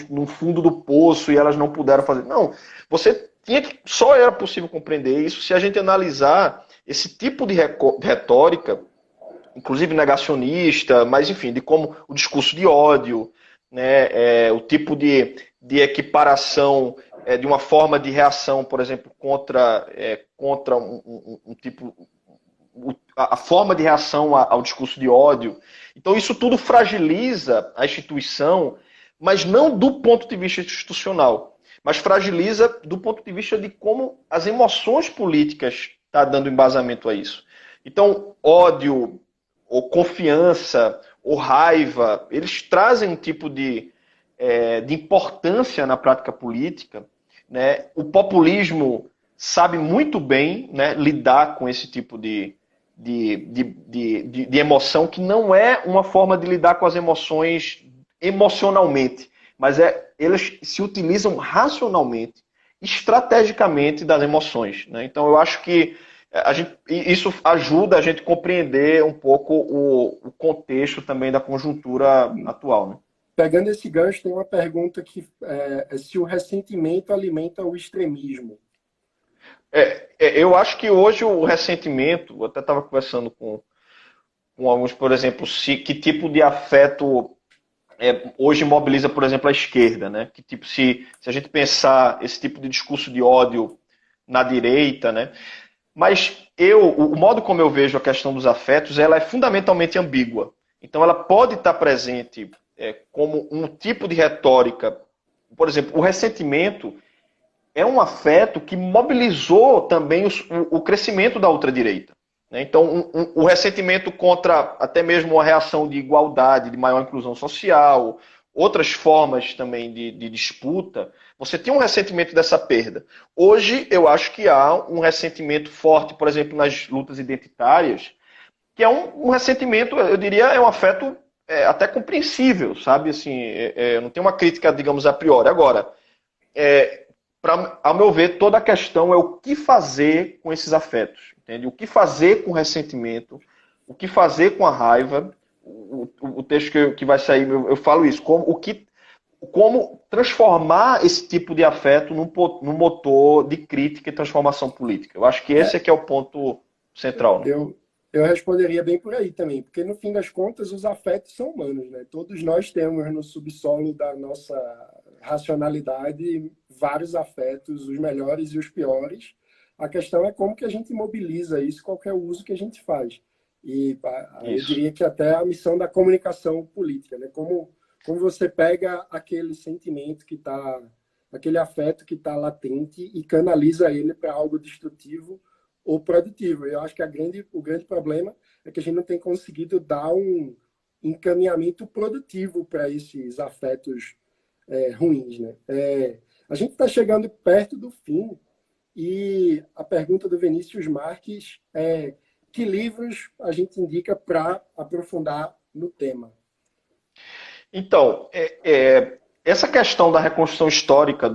no fundo do poço e elas não puderam fazer. Não, você tinha que, só era possível compreender isso se a gente analisar esse tipo de retórica, inclusive negacionista, mas enfim, de como o discurso de ódio, né, o tipo de equiparação de uma forma de reação, por exemplo, contra um tipo, a forma de reação ao discurso de ódio. Então isso tudo fragiliza a instituição, mas não do ponto de vista institucional, mas fragiliza do ponto de vista de como as emoções políticas estão dando embasamento a isso. Então, ódio, ou confiança, ou raiva, eles trazem um tipo de importância na prática política, né? O populismo sabe muito bem, né, lidar com esse tipo de emoção, que não é uma forma de lidar com as emoções emocionalmente, mas eles se utilizam racionalmente, estrategicamente das emoções, né? Então eu acho que isso ajuda a gente a compreender um pouco o contexto também da conjuntura atual, né? Pegando esse gancho, tem uma pergunta que se o ressentimento alimenta o extremismo. Eu acho que hoje o ressentimento, eu até estava conversando com alguns, por exemplo, que tipo de afeto hoje mobiliza, por exemplo, a esquerda, né? Que tipo, se a gente pensar esse tipo de discurso de ódio na direita, né? Mas o modo como eu vejo a questão dos afetos, ela é fundamentalmente ambígua. Então ela pode estar presente como um tipo de retórica. Por exemplo, o ressentimento é um afeto que mobilizou também o crescimento da ultradireita. Né? Então, o ressentimento contra até mesmo a reação de igualdade, de maior inclusão social, outras formas também de disputa, você tem um ressentimento dessa perda. Hoje, eu acho que há um ressentimento forte, por exemplo, nas lutas identitárias, que é um ressentimento, eu diria, é um afeto até compreensível, sabe? Assim, não tem uma crítica, digamos, a priori. Agora, ao meu ver, toda a questão é o que fazer com esses afetos, entende? O que fazer com o ressentimento, o que fazer com a raiva. O texto que vai sair, eu falo isso, como transformar esse tipo de afeto num motor de crítica e transformação política. Eu acho que esse é que é o ponto central. Né? Eu responderia bem por aí também, porque no fim das contas os afetos são humanos, né? Todos nós temos no subsolo da nossa racionalidade vários afetos, os melhores e os piores. A questão é como que a gente mobiliza isso, qual que é o uso que a gente faz. E eu diria que até a missão da comunicação política, né? Como você pega aquele sentimento que está, aquele afeto que está latente e canaliza ele para algo destrutivo ou produtivo. Eu acho que o grande problema é que a gente não tem conseguido dar um encaminhamento produtivo para esses afetos ruins. Né? A gente está chegando perto do fim e a pergunta do Vinícius Marques é: que livros a gente indica para aprofundar no tema? Então, essa questão da reconstrução histórica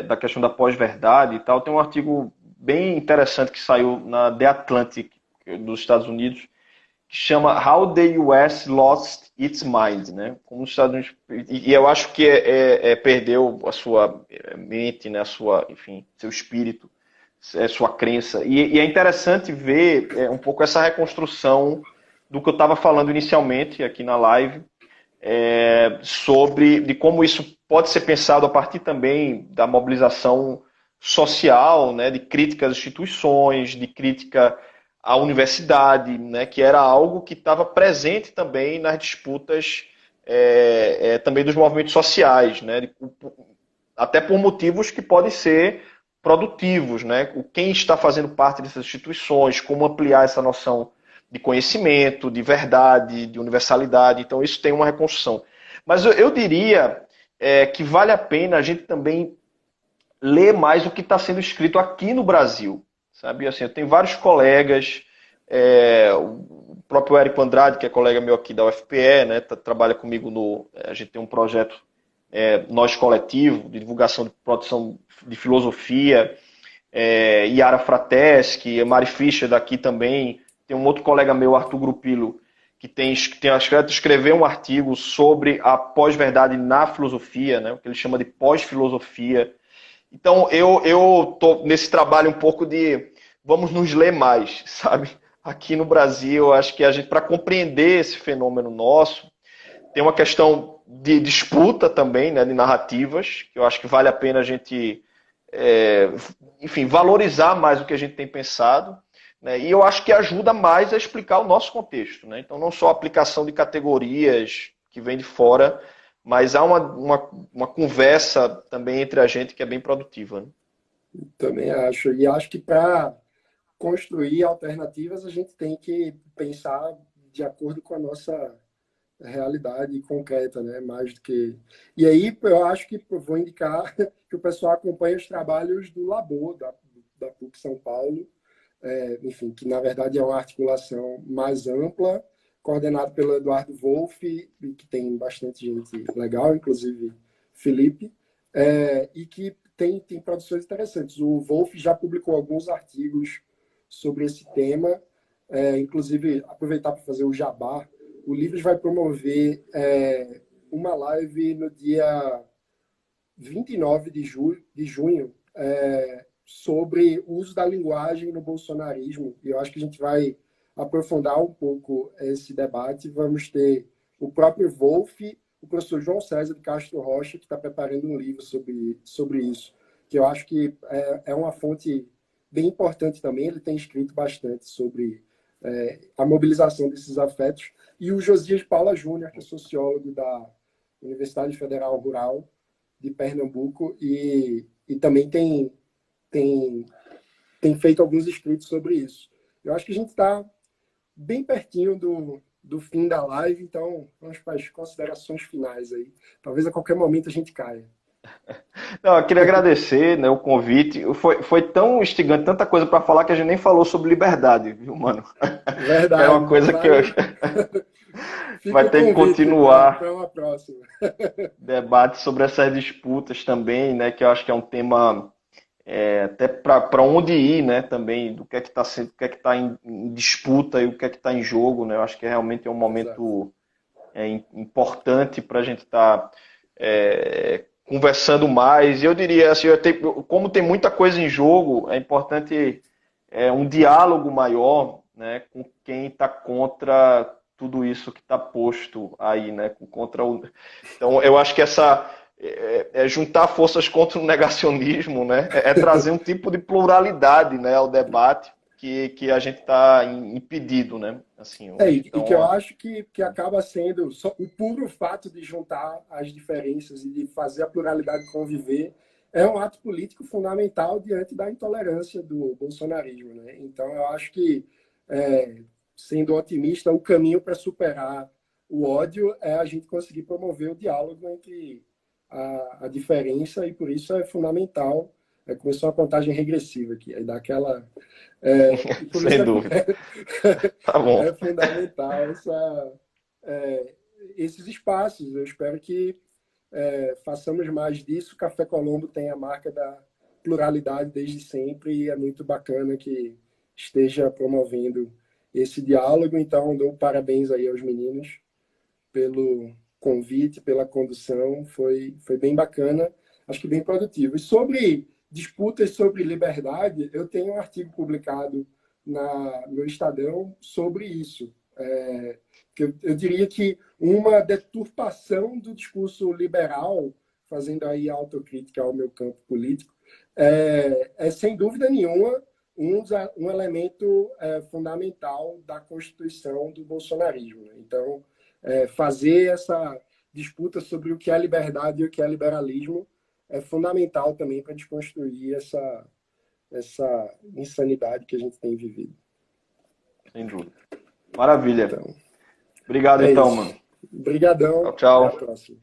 da questão da pós-verdade e tal, tem um artigo bem interessante que saiu na The Atlantic dos Estados Unidos, que chama How the US Lost Its Mind, né? Como os Estados Unidos, e eu acho que perdeu a sua mente, né? Enfim, seu espírito, sua crença. E é interessante ver um pouco essa reconstrução do que eu estava falando inicialmente aqui na live, de como isso pode ser pensado a partir também da mobilização social, né, de crítica às instituições, de crítica à universidade, né, que era algo que estava presente também nas disputas também dos movimentos sociais, né, até por motivos que podem ser produtivos, né, quem está fazendo parte dessas instituições, como ampliar essa noção de conhecimento, de verdade, de universalidade. Então isso tem uma reconstrução. Mas eu diria que vale a pena a gente também ler mais o que está sendo escrito aqui no Brasil, sabe? Assim, eu tenho vários colegas, o próprio Érico Andrade, que é colega meu aqui da UFPE, né, trabalha comigo a gente tem um projeto Nós Coletivo, de divulgação de produção de filosofia, Yara Frateschi, Mari Fischer daqui também, tem um outro colega meu, Arthur Grupilo, que tem acho que escrever um artigo sobre a pós-verdade na filosofia, né, o que ele chama de pós-filosofia. Então, eu tô nesse trabalho um pouco de vamos nos ler mais, sabe? Aqui no Brasil, acho que a gente, para compreender esse fenômeno nosso, tem uma questão de disputa também, né, de narrativas, que eu acho que vale a pena a gente, enfim, valorizar mais o que a gente tem pensado, né, e eu acho que ajuda mais a explicar o nosso contexto, né? Então, não só a aplicação de categorias que vem de fora, mas há uma conversa também entre a gente que é bem produtiva, né? Também acho. E acho que para construir alternativas, a gente tem que pensar de acordo com a nossa realidade concreta, né? Mais do que. E aí, eu acho que eu vou indicar que o pessoal acompanhe os trabalhos do Labor, da PUC São Paulo, enfim, que na verdade é uma articulação mais ampla, coordenado pelo Eduardo Wolff, e que tem bastante gente legal, inclusive Felipe, e que tem produções interessantes. O Wolff já publicou alguns artigos sobre esse tema, inclusive aproveitar para fazer o jabá. O Livros vai promover uma live no dia 29 de junho sobre o uso da linguagem no bolsonarismo. E eu acho que a gente vai aprofundar um pouco esse debate. Vamos ter o próprio Wolff, o professor João César de Castro Rocha, que está preparando um livro sobre isso, que eu acho que é uma fonte bem importante também. Ele tem escrito bastante sobre a mobilização desses afetos. E o Josias Paula Júnior, que é sociólogo da Universidade Federal Rural de Pernambuco, e também tem feito alguns escritos sobre isso. Eu acho que a gente está bem pertinho do fim da live, então vamos para as considerações finais aí. Talvez a qualquer momento a gente caia. Não, eu queria agradecer, né, o convite. Foi tão instigante, tanta coisa para falar que a gente nem falou sobre liberdade, viu, mano? Verdade. É uma coisa que vai ter que continuar para uma próxima. debate sobre essas disputas também, né? Que eu acho que é um tema até para onde ir, né? Também do que é que está sendo, o que é que está em disputa e o que é que está em jogo, né? Eu acho que realmente é um momento importante para a gente estar conversando mais. E eu diria assim, como tem muita coisa em jogo, é importante um diálogo maior, né, com quem está contra tudo isso que está posto aí, né, Então, eu acho que essa juntar forças contra o negacionismo, né, trazer um tipo de pluralidade, né, ao debate que a gente está impedido, né, assim. E que eu acho que acaba sendo só o puro fato de juntar as diferenças e de fazer a pluralidade conviver é um ato político fundamental diante da intolerância do bolsonarismo, né? Então, eu acho que, sendo otimista, o caminho para superar o ódio é a gente conseguir promover o diálogo entre a diferença, e por isso é fundamental. Começou uma contagem regressiva aqui, aí dá aquela... Sem dúvida. Tá bom. É fundamental esses espaços. Eu espero que façamos mais disso. Café Colombo tem a marca da pluralidade desde sempre e é muito bacana que esteja promovendo esse diálogo. Então, dou parabéns aí aos meninos pelo convite, pela condução. Foi bem bacana, acho que bem produtivo. E sobre disputas sobre liberdade, eu tenho um artigo publicado no Estadão sobre isso. Que eu diria que uma deturpação do discurso liberal, fazendo aí autocrítica ao meu campo político, sem dúvida nenhuma um elemento fundamental da constituição do bolsonarismo. Então, fazer essa disputa sobre o que é liberdade e o que é liberalismo é fundamental também para desconstruir essa insanidade que a gente tem vivido. Sem dúvida. Maravilha. Então, obrigado, então, mano. Obrigadão. Tchau, tchau. Até a próxima.